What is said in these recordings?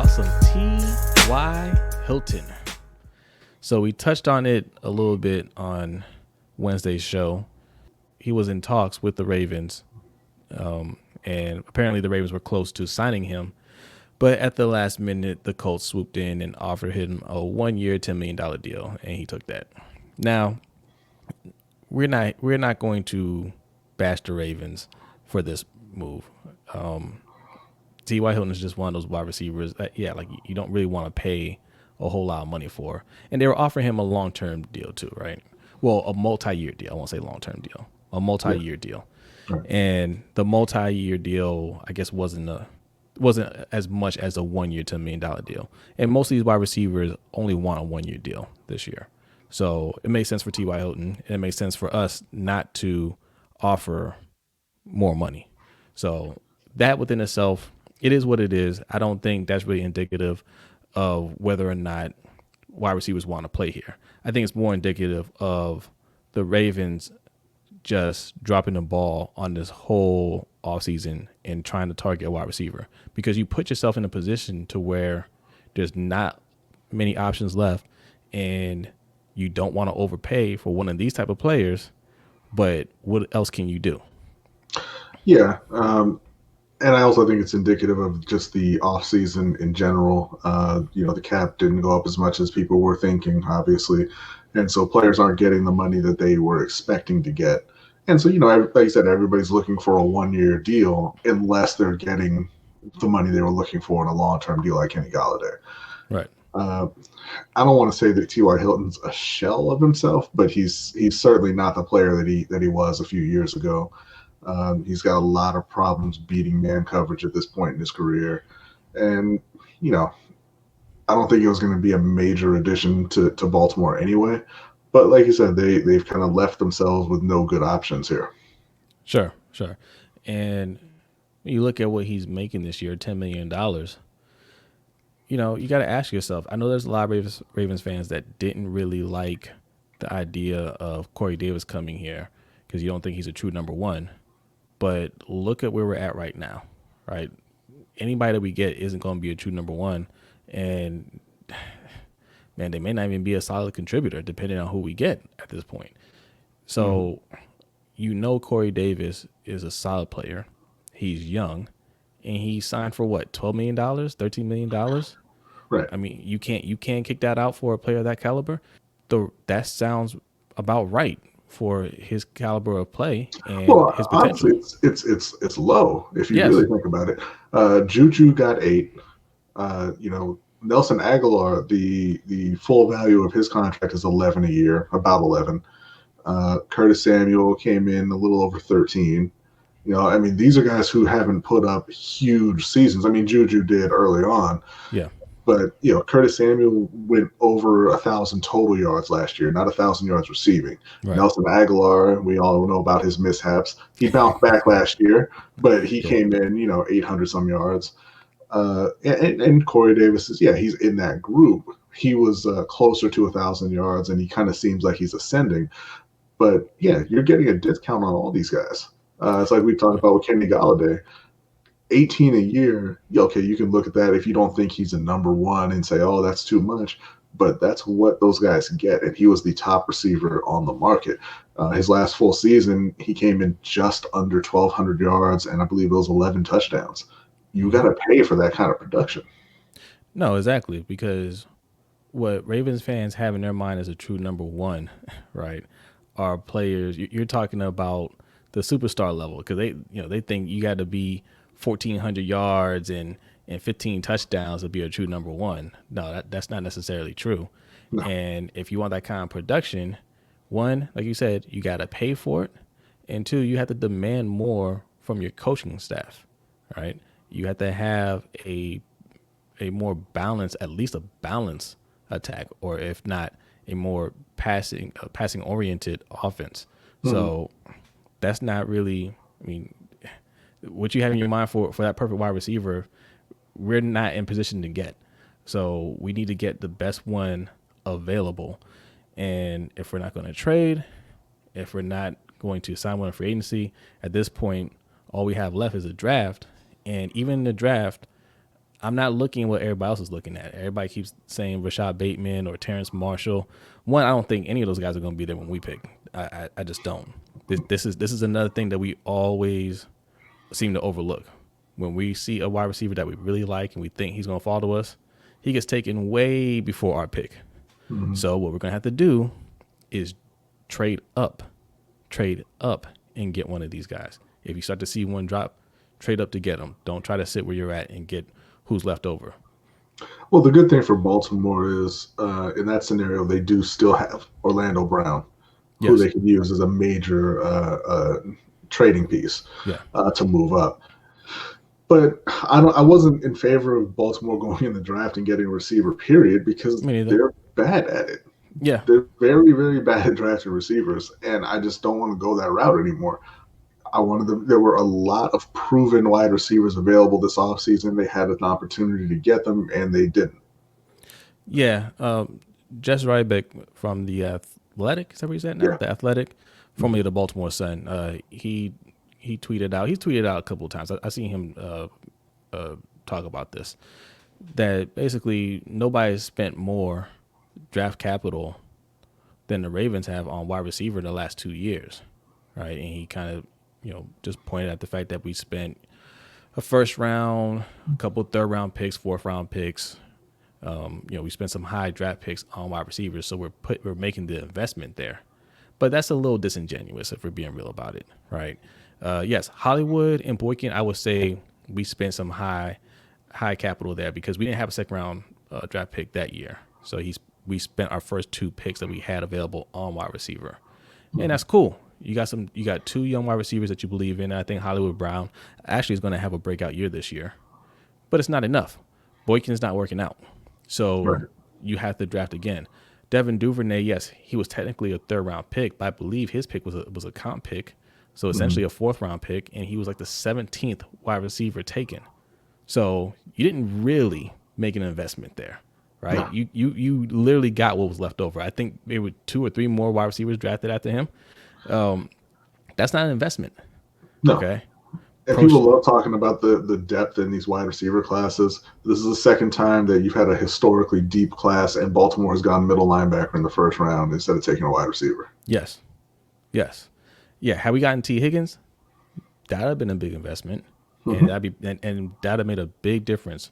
some T.Y. Hilton. So we touched on it a little bit on Wednesday's show. He was in talks with the Ravens, and apparently the Ravens were close to signing him. But at the last minute, the Colts swooped in and offered him a 1-year, $10 million deal, and he took that. Now, we're not going to bash the Ravens for this move. T.Y. Hilton is just one of those wide receivers that, like you don't really want to pay a whole lot of money for. And they were offering him a long-term deal too, right? Well, a multi-year deal. I won't say long-term deal. A multi-year deal. Right. And the multi-year deal, I guess, wasn't as much as a 1-year, $10 million deal. And most of these wide receivers only want a 1-year deal this year. So it makes sense for T.Y. Hilton, and it makes sense for us not to offer more money. So that within itself, it is what it is. I don't think that's really indicative of whether or not wide receivers want to play here. I think it's more indicative of the Ravens just dropping the ball on this whole offseason and trying to target a wide receiver, because you put yourself in a position to where there's not many options left and you don't want to overpay for one of these type of players, but what else can you do? Yeah. And I also think it's indicative of just the offseason in general. The cap didn't go up as much as people were thinking, obviously. And so players aren't getting the money that they were expecting to get. And so, like I said, everybody's looking for a 1-year deal unless they're getting the money they were looking for in a long-term deal like Kenny Golladay. Right. I don't want to say that T.Y. Hilton's a shell of himself, but he's certainly not the player that he was a few years ago. He's got a lot of problems beating man coverage at this point in his career. And, I don't think it was going to be a major addition to Baltimore anyway. But like you said, they've kind of left themselves with no good options here. Sure. And you look at what he's making this year, $10 million. You got to ask yourself, I know there's a lot of Ravens fans that didn't really like the idea of Corey Davis coming here because you don't think he's a true number one. But look at where we're at right now, right? Anybody that we get isn't going to be a true number one. And, man, they may not even be a solid contributor depending on who we get at this point. So, Corey Davis is a solid player. He's young. And he signed for what, $12 million, $13 million? Right. I mean, you can't kick that out for a player of that caliber. That sounds about right for his caliber of play and his potential. Honestly, it's low if you really think about it. Juju got 8. Nelson Aguilar, the full value of his contract is 11 a year, about 11. Curtis Samuel came in a little over 13. These are guys who haven't put up huge seasons. Juju did early on. Yeah. But, Curtis Samuel went over 1,000 total yards last year, not 1,000 yards receiving. Right. Nelson Aguilar, we all know about his mishaps. He bounced back last year, but he came in, 800-some yards. And Corey Davis is, he's in that group. He was closer to 1,000 yards, and he kind of seems like he's ascending. But, you're getting a discount on all these guys. It's like we talked about with Kenny Golladay. 18 a year, okay, you can look at that if you don't think he's a number one and say, oh, that's too much. But that's what those guys get, and he was the top receiver on the market. His last full season, he came in just under 1,200 yards, and I believe it was 11 touchdowns. You got to pay for that kind of production. No, exactly, because what Ravens fans have in their mind as a true number one, right, are players. You're talking about the superstar level, because they think you got to be 1,400 yards and 15 touchdowns to be a true number one. No, that's not necessarily true. No. And if you want that kind of production, one, like you said, you got to pay for it. And two, you have to demand more from your coaching staff, right? You have to have a more balanced, at least a balanced attack, or if not a more passing oriented offense. Mm-hmm. So that's not really, what you have in your mind for that perfect wide receiver, we're not in position to get. So we need to get the best one available. And if we're not going to trade, if we're not going to sign one for agency, at this point, all we have left is a draft. And even in the draft, I'm not looking at what everybody else is looking at. Everybody keeps saying Rashad Bateman or Terrence Marshall. One, I don't think any of those guys are going to be there when we pick. I just don't. This is another thing that we always seem to overlook. When we see a wide receiver that we really like and we think he's going to fall to us, he gets taken way before our pick. Mm-hmm. So what we're going to have to do is trade up, and get one of these guys. If you start to see one drop, trade up to get them. Don't try to sit where you're at and get who's left over. Well, the good thing for Baltimore is in that scenario, they do still have Orlando Brown, who Yes. they can use as a major trading piece Yeah. to move up. But I wasn't in favor of Baltimore going in the draft and getting a receiver, period, because Me neither. they're bad at it. Yeah. They're very, very bad at drafting receivers, and I just don't want to go that route anymore. I wanted them. There were a lot of proven wide receivers available this offseason. They had an opportunity to get them, and they didn't. Yeah. Jess Rybeck from the Athletic, is that what he said now? Yeah. The Athletic, formerly of the Baltimore Sun. He tweeted out. He's tweeted out a couple of times. I seen him talk about this. That basically nobody spent more draft capital than the Ravens have on wide receiver in the last 2 years, right? And he kind of, just pointed at the fact that we spent a first round, a couple third round picks, fourth round picks. We spent some high draft picks on wide receivers, so we're making the investment there. But that's a little disingenuous if we're being real about it, right? Yes, Hollywood and Boykin, I would say we spent some high capital there because we didn't have a second round draft pick that year. So we spent our first 2 picks that we had available on wide receiver, and that's cool. You got 2 young wide receivers that you believe in. I think Hollywood Brown actually is going to have a breakout year this year, but it's not enough. Boykin's not working out, so Right. you have to draft again. Devin Duvernay, yes, he was technically a third round pick, but I believe his pick was a comp pick, so essentially a fourth round pick, and he was like the 17th wide receiver taken. So you didn't really make an investment there, right? No. You literally got what was left over. I think there were 2 or 3 more wide receivers drafted after him. That's not an investment. No. Okay. And people love talking about the depth in these wide receiver classes. This is the second time that you've had a historically deep class, and Baltimore has gone middle linebacker in the first round instead of taking a wide receiver. Yes. Yeah. Had we gotten T. Higgins, that'd have been a big investment, and that'd have made a big difference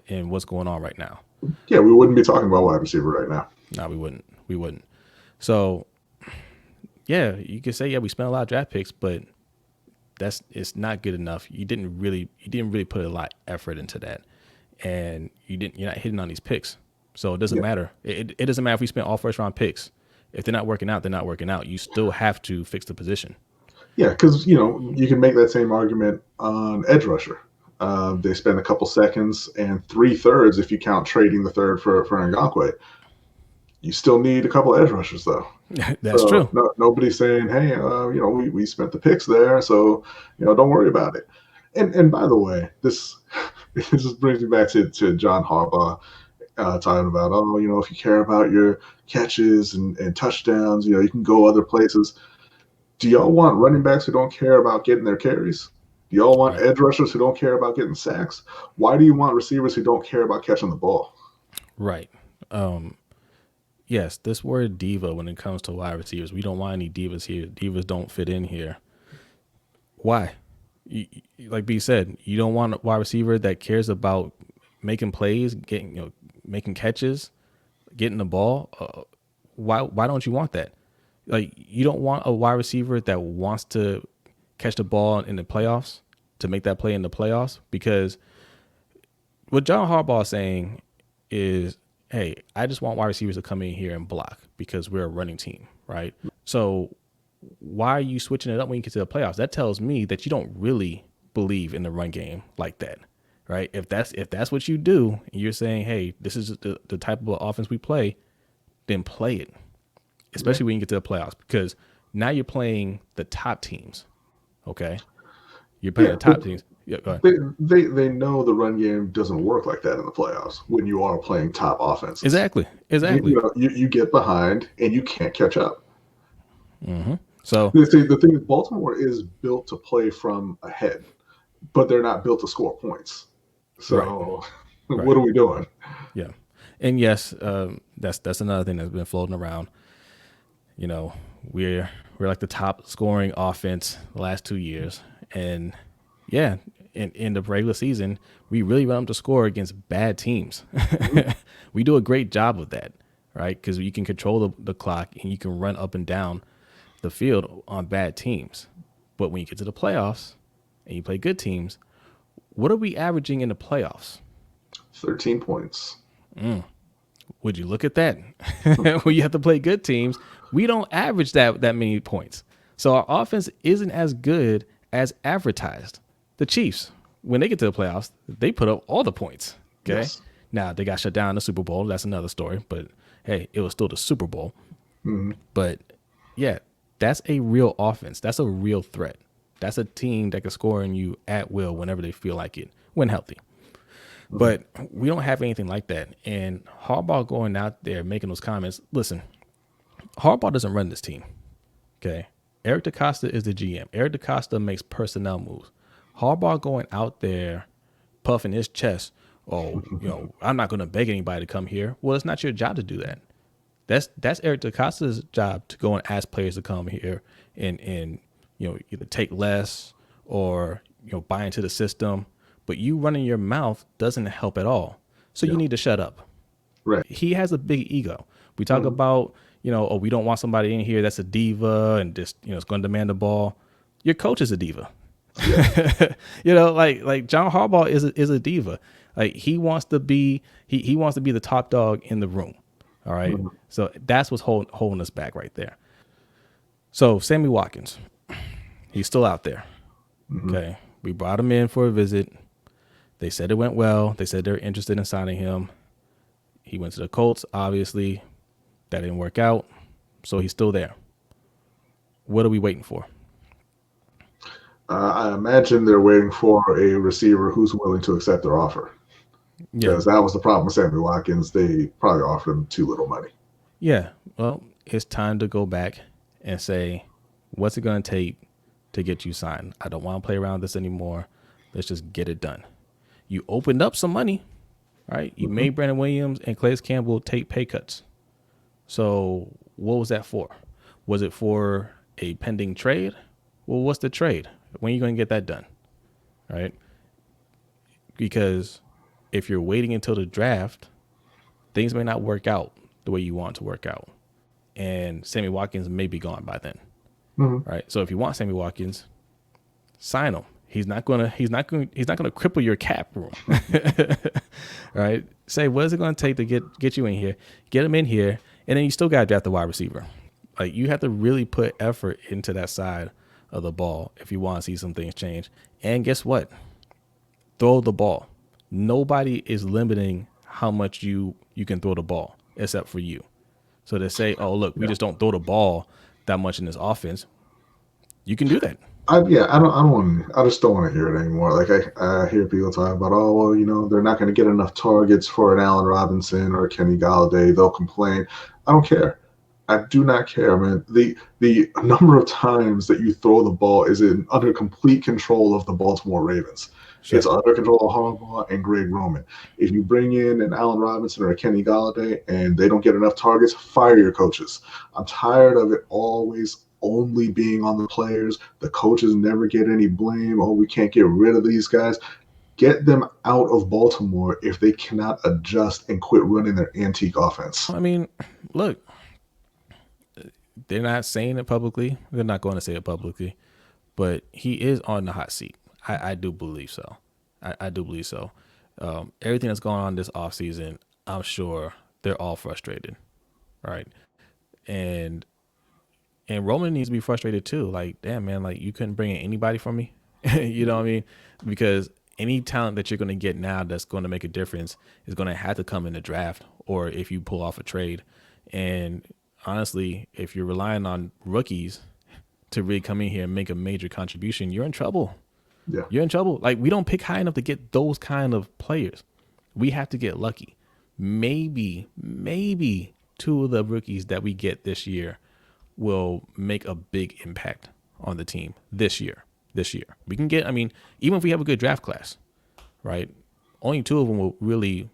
in what's going on right now. Yeah, we wouldn't be talking about wide receiver right now. No, we wouldn't. So, yeah, you could say, we spent a lot of draft picks, but it's not good enough. You didn't really put a lot of effort into that, and you're not hitting on these picks. So it doesn't matter. It doesn't matter if we spent all first round picks. If they're not working out, they're not working out. You still have to fix the position. Yeah, because you can make that same argument on edge rusher. They spend a couple seconds and 3/3 if you count trading the third for Ngakoue. You still need a couple edge rushers though. That's true. Nobody's saying, hey, we spent the picks there, so don't worry about it. And by the way, this just brings me back to John Harbaugh talking about, if you care about your catches and touchdowns, you can go other places. Do y'all want running backs who don't care about getting their carries? Do y'all want edge rushers who don't care about getting sacks? Why do you want receivers who don't care about catching the ball? Right. Yes, this word diva when it comes to wide receivers, we don't want any divas here. Divas don't fit in here. Why? Like B said, you don't want a wide receiver that cares about making plays, making catches, getting the ball. Why don't you want that? Like, you don't want a wide receiver that wants to catch the ball in the playoffs, to make that play in the playoffs, because what John Harbaugh is saying is, hey, I just want wide receivers to come in here and block because we're a running team, right? So why are you switching it up when you get to the playoffs? That tells me that you don't really believe in the run game like that, right? If that's what you do, and you're saying, hey, this is the type of offense we play, then play it, especially when you get to the playoffs, because now you're playing the top teams, okay? You're playing the top teams. Yeah, go ahead. They know the run game doesn't work like that in the playoffs when you are playing top offenses. Exactly. You get behind and you can't catch up. Mm-hmm. So the thing is, Baltimore is built to play from ahead, but they're not built to score points. Right. So Right. what are we doing? Yeah. And yes, that's another thing that's been floating around. You know, we're like the top scoring offense the last 2 years, and yeah, in the regular season, we really want them to score against bad teams. Mhm. We do a great job of that, right? Because you can control the clock and you can run up and down the field on bad teams. But when you get to the playoffs and you play good teams, what are we averaging in the playoffs? 13 points. Would you look at that? When you have to play good teams, we don't average that many points. So our offense isn't as good as advertised. The Chiefs, when they get to the playoffs, they put up all the points. Okay. Yes. Now they got shut down in the Super Bowl. That's another story. But hey, it was still the Super Bowl. Mhm. But yeah, that's a real offense. That's a real threat. That's a team that can score on you at will whenever they feel like it, when healthy. Mhm. But we don't have anything like that. And Harbaugh going out there making those comments. Listen, Harbaugh doesn't run this team. Okay. Eric DeCosta is the GM. Eric DeCosta makes personnel moves. Harbaugh going out there puffing his chest. Oh, I'm not going to beg anybody to come here. Well, it's not your job to do that. That's Eric DeCosta's job to go and ask players to come here and either take less or buy into the system. But you running your mouth doesn't help at all. So you Yeah. need to shut up. Right. He has a big ego. We talk Mhm. about we don't want somebody in here that's a diva and just it's going to demand the ball. Your coach is a diva. Yeah. like John Harbaugh is a diva. Like he wants to be he wants to be the top dog in the room. All right. Mhm. So that's what's holding us back right there. So Sammy Watkins, he's still out there. Mhm. Okay. We brought him in for a visit. They said it went well. They said they're interested in signing him. He went to the Colts. Obviously, that didn't work out. So he's still there. What are we waiting for? I imagine they're waiting for a receiver who's willing to accept their offer, Yeah. because that was the problem with Sammy Watkins. They probably offered him too little money. Yeah. Well, it's time to go back and say, what's it going to take to get you signed? I don't want to play around this anymore. Let's just get it done. You opened up some money, right? You Mhm. made Brandon Williams and Calais Campbell take pay cuts. So what was that for? Was it for a pending trade? Well, what's the trade? When are you going to get that done? Right? Because if you're waiting until the draft, things may not work out the way you want to work out. And Sammy Watkins may be gone by then. Mhm. Right? So if you want Sammy Watkins, sign him. He's not gonna cripple your cap room. Right? Say, what is it gonna take to get you in here? Get him in here, and then you still gotta draft the wide receiver. Like you have to really put effort into that side of the ball if you want to see some things change. And guess what? Throw the ball. Nobody is limiting how much you can throw the ball except for you. So to say, oh look, we Yeah. just don't throw the ball that much in this offense, you can do that. I just don't want to hear it anymore. Like I hear people talk about, oh well, they're not going to get enough targets for an Allen Robinson or a Kenny Galladay. They'll complain. I don't care. I do not care, man. The number of times that you throw the ball is under complete control of the Baltimore Ravens. It's Sure. under control of Harbaugh and Greg Roman. If you bring in an Allen Robinson or a Kenny Galladay and they don't get enough targets, fire your coaches. I'm tired of it always only being on the players. The coaches never get any blame. Oh, we can't get rid of these guys. Get them out of Baltimore if they cannot adjust and quit running their antique offense. I mean, look, they're not saying it publicly. They're not going to say it publicly, but he is on the hot seat. I do believe so. I do believe so. Everything that's going on this offseason, I'm sure they're all frustrated, right? And Roman needs to be frustrated too. Like, damn man, like you couldn't bring in anybody from me. You know what I mean? Because any talent that you're going to get now that's going to make a difference is going to have to come in the draft or if you pull off a trade. And honestly, if you're relying on rookies to really come in here and make a major contribution, you're in trouble. Yeah. You're in trouble. Like we don't pick high enough to get those kind of players. We have to get lucky. Maybe two of the rookies that we get this year will make a big impact on the team this year. We can get, I mean, even if we have a good draft class, right? only two of them will really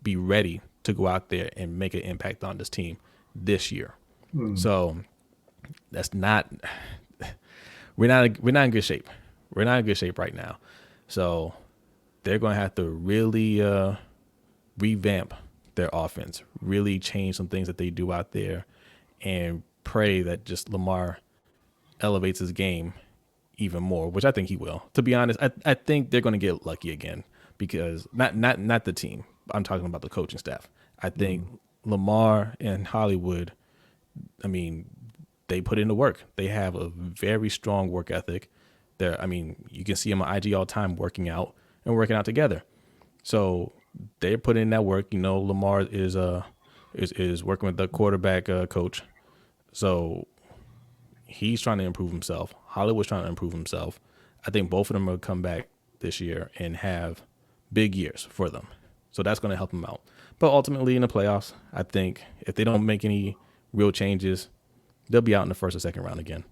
be ready to go out there and make an impact on this team this year. So that's not we're not in good shape. We're not in good shape right now. So they're going to have to really revamp their offense, really change some things that they do out there, and pray that just Lamar elevates his game even more, which I think he will. To be honest, I think they're going to get lucky again because not the team. I'm talking about the coaching staff. I think Lamar and Hollywood, I mean, they put in the work. They have a very strong work ethic. I mean, you can see them on IG all the time working out and working out together. So they're putting in that work. You know, Lamar is working with the quarterback coach. So he's trying to improve himself. Hollywood's trying to improve himself. I think both of them will come back this year and have big years for them. So that's going to help them out. But ultimately in the playoffs, I think if they don't make any real changes, they'll be out in the first or second round again.